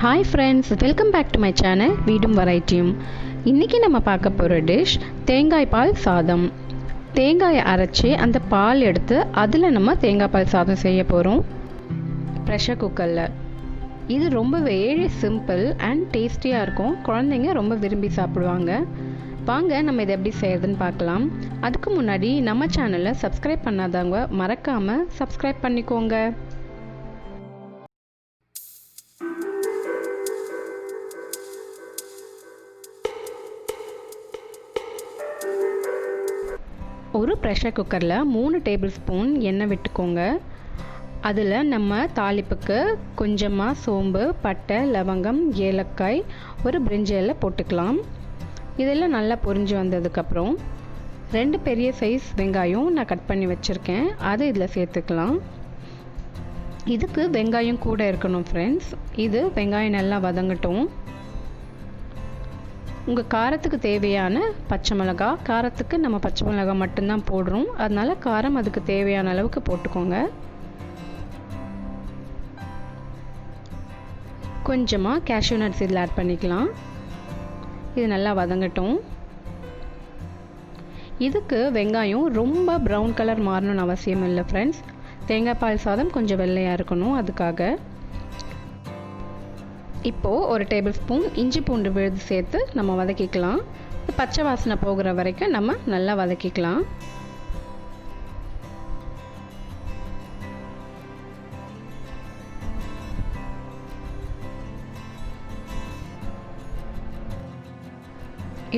Hi friends, welcome back to my channel வீடும் வெரைட்டியும். இன்றைக்கி நம்ம பார்க்க போகிற டிஷ் தேங்காய் பால் சாதம். தேங்காயை அரைச்சி அந்த பால் எடுத்து அதில் நம்ம தேங்காய் பால் சாதம் செய்ய போகிறோம் ப்ரெஷர் குக்கரில். இது ரொம்பவே சிம்பிள் அண்ட் டேஸ்டியாக இருக்கும். குழந்தைங்க ரொம்ப விரும்பி சாப்பிடுவாங்க. வாங்க நம்ம இதை எப்படி செய்யறதுன்னு பார்க்கலாம். அதுக்கு முன்னாடி நம்ம சேனலை சப்ஸ்கிரைப் பண்ணாதவங்க மறக்காமல் சப்ஸ்கிரைப் பண்ணிக்கோங்க. ஒரு ப்ரெஷர் குக்கரில் 3 டேபிள் ஸ்பூன் எண்ணெய் விட்டுக்கோங்க. அதில் நம்ம தாளிப்புக்கு கொஞ்சமாக சோம்பு, பட்டை, லவங்கம், ஏலக்காய், ஒரு பிரிஞ்சி இலை போட்டுக்கலாம். இதெல்லாம் நல்லா பொரிஞ்சு வந்ததுக்கப்புறம் 2 பெரிய சைஸ் வெங்காயம் நான் கட் பண்ணி வச்சுருக்கேன், அதை இதில் சேர்த்துக்கலாம். இதுக்கு வெங்காயம் கூட இருக்கணும் ஃப்ரெண்ட்ஸ். இது வெங்காயம் நல்லா வதங்கட்டும். உங்கள் காரத்துக்கு தேவையான பச்சை மிளகா, காரத்துக்கு நம்ம பச்சை மிளகா மட்டும்தான் போடுறோம், அதனால் காரம் அதுக்கு தேவையான அளவுக்கு போட்டுக்கோங்க. கொஞ்சமாக கேஷ்யூ நட்ஸ் இதில் ஆட் பண்ணிக்கலாம். இது நல்லா வதங்கட்டும். இதுக்கு வெங்காயம் ரொம்ப ப்ரௌன் கலர் மாறணும்னு அவசியம் இல்லை ஃப்ரெண்ட்ஸ். தேங்காய் பால் சாதம் கொஞ்சம் வெள்ளையாக இருக்கணும், அதுக்காக. இப்போது ஒரு டேபிள் ஸ்பூன் இஞ்சி பூண்டு விழுது சேர்த்து நம்ம வதக்கிக்கலாம். பச்சை வாசனை போகிற வரைக்கும் நம்ம நல்லா வதக்கிக்கலாம்.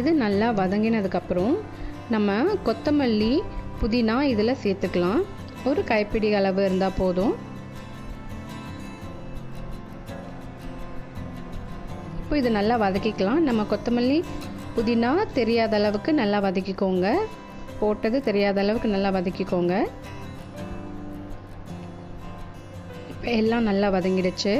இது நல்லா வதங்கினதுக்கப்புறம் நம்ம கொத்தமல்லி, புதினா இதில் சேர்த்துக்கலாம். ஒரு கைப்பிடி அளவு இருந்தால் போதும். இப்போ இது நல்லா வதக்கிக்கலாம். நம்ம கொத்தமல்லி, புதினா தெரியாத அளவுக்கு நல்லா வதக்கிக்கோங்க. போட்டது தெரியாத அளவுக்கு நல்லா வதக்கிக்கோங்க. இப்போ எல்லாம் நல்லா வதங்கிடுச்சு.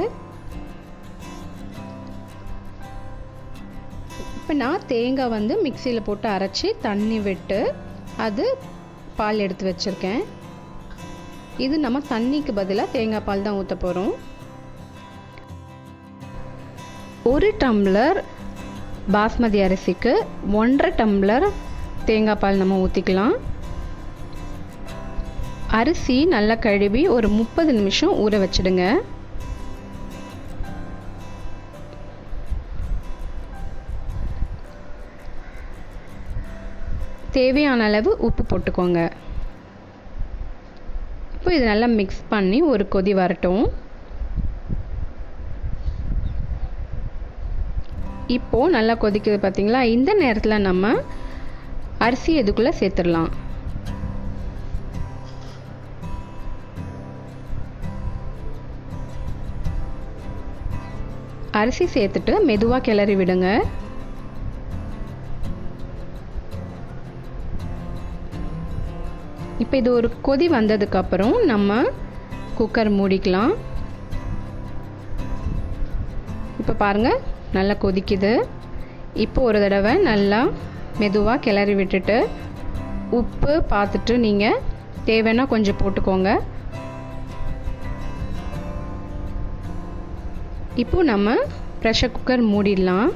இப்போ நான் தேங்காய் மிக்சியில் போட்டு அரைச்சி தண்ணி விட்டு அது பால் எடுத்து வச்சுருக்கேன். இது நம்ம தண்ணிக்கு பதிலாக தேங்காய் பால் தான் ஊற்ற போகிறோம். 1 டம்ளர் பாஸ்மதி அரிசிக்கு 1.5 டம்ளர் தேங்காய் பால் நம்ம ஊற்றிக்கலாம். அரிசி நல்லா கழுவி ஒரு 30 நிமிஷம் ஊற வச்சிடுங்க. தேவையான அளவு உப்பு போட்டுக்கோங்க. இப்போ இது நல்லா மிக்ஸ் பண்ணி ஒரு கொதி வரட்டும். இப்போது நல்லா கொதிக்குது பார்த்தீங்களா? இந்த நேரத்தில் நம்ம அரிசி இதுக்குள்ளே சேர்த்துடலாம். அரிசி சேர்த்துட்டு மெதுவாக கிளறி விடுங்க. இப்போ இது ஒரு கொதி வந்ததுக்கப்புறம் நம்ம குக்கர் மூடிக்கலாம். இப்போ பாருங்கள், நல்லா கொதிக்குது. இப்போ ஒரு தடவை நல்லா மெதுவாக கிளறி விட்டுட்டு உப்பு பார்த்துட்டு நீங்கள் தேவைன்னா கொஞ்சம் போட்டுக்கோங்க. இப்போ நம்ம ப்ரெஷர் குக்கர் மூடிடலாம்.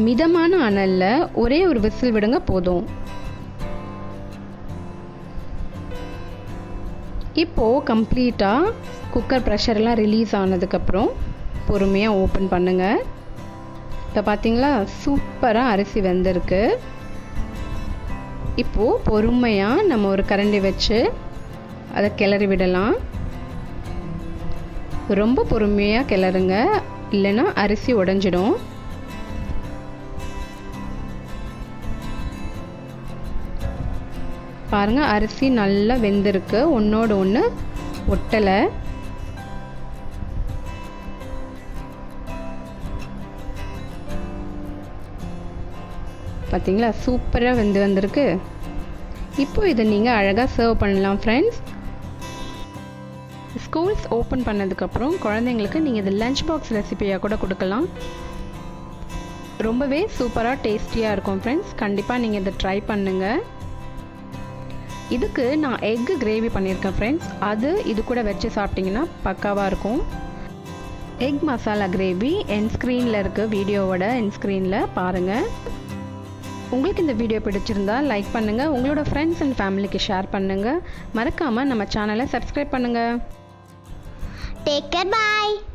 மிதமான அனலில் ஒரே ஒரு விசில் விடுங்க, போதும். இப்போது கம்ப்ளீட்டாக குக்கர் ப்ரெஷர்லாம் ரிலீஸ் ஆனதுக்கப்புறம் பொறுமையாக ஓப்பன் பண்ணுங்கள். இப்போ பார்த்தீங்களா, சூப்பராக அரிசி வெந்திருக்கு. இப்போது பொறுமையாக நம்ம ஒரு கரண்டி வச்சு அதை கிளறி விடலாம். ரொம்ப பொறுமையாக கிளறுங்க, இல்லைன்னா அரிசி உடைஞ்சிடும். பாருங்கள், அரிசி நல்லா வெந்திருக்கு, ஒன்றோடு ஒன்று ஒட்டலை. பார்த்தீங்களா, சூப்பராக வந்திருக்கு. இப்போ இதை நீங்கள் அழகாக சர்வ் பண்ணலாம் ஃப்ரெண்ட்ஸ். ஸ்கூல்ஸ் ஓப்பன் பண்ணதுக்கப்புறம் குழந்தைங்களுக்கு நீங்கள் இது லஞ்ச் பாக்ஸ் ரெசிபியாக கூட கொடுக்கலாம். ரொம்பவே சூப்பராக டேஸ்டியாக இருக்கும் ஃப்ரெண்ட்ஸ். கண்டிப்பாக நீங்கள் இதை ட்ரை பண்ணுங்கள். இதுக்கு நான் எக்கு கிரேவி பண்ணியிருக்கேன் ஃப்ரெண்ட்ஸ். அது இது கூட வச்சு சாப்பிட்டிங்கன்னா பக்காவாக இருக்கும். எக் மசாலா கிரேவி என் ஸ்க்ரீனில் இருக்குது, வீடியோவோட என் ஸ்க்ரீனில் பாருங்கள். உங்களுக்கு இந்த வீடியோ பிடிச்சிருந்தா லைக் பண்ணுங்கள், உங்களோட ஃப்ரெண்ட்ஸ் அண்ட் ஃபேமிலிக்கு ஷேர் பண்ணுங்கள். மறக்காமல் நம்ம சேனலை சப்ஸ்கிரைப் பண்ணுங்கள். Take care, bye.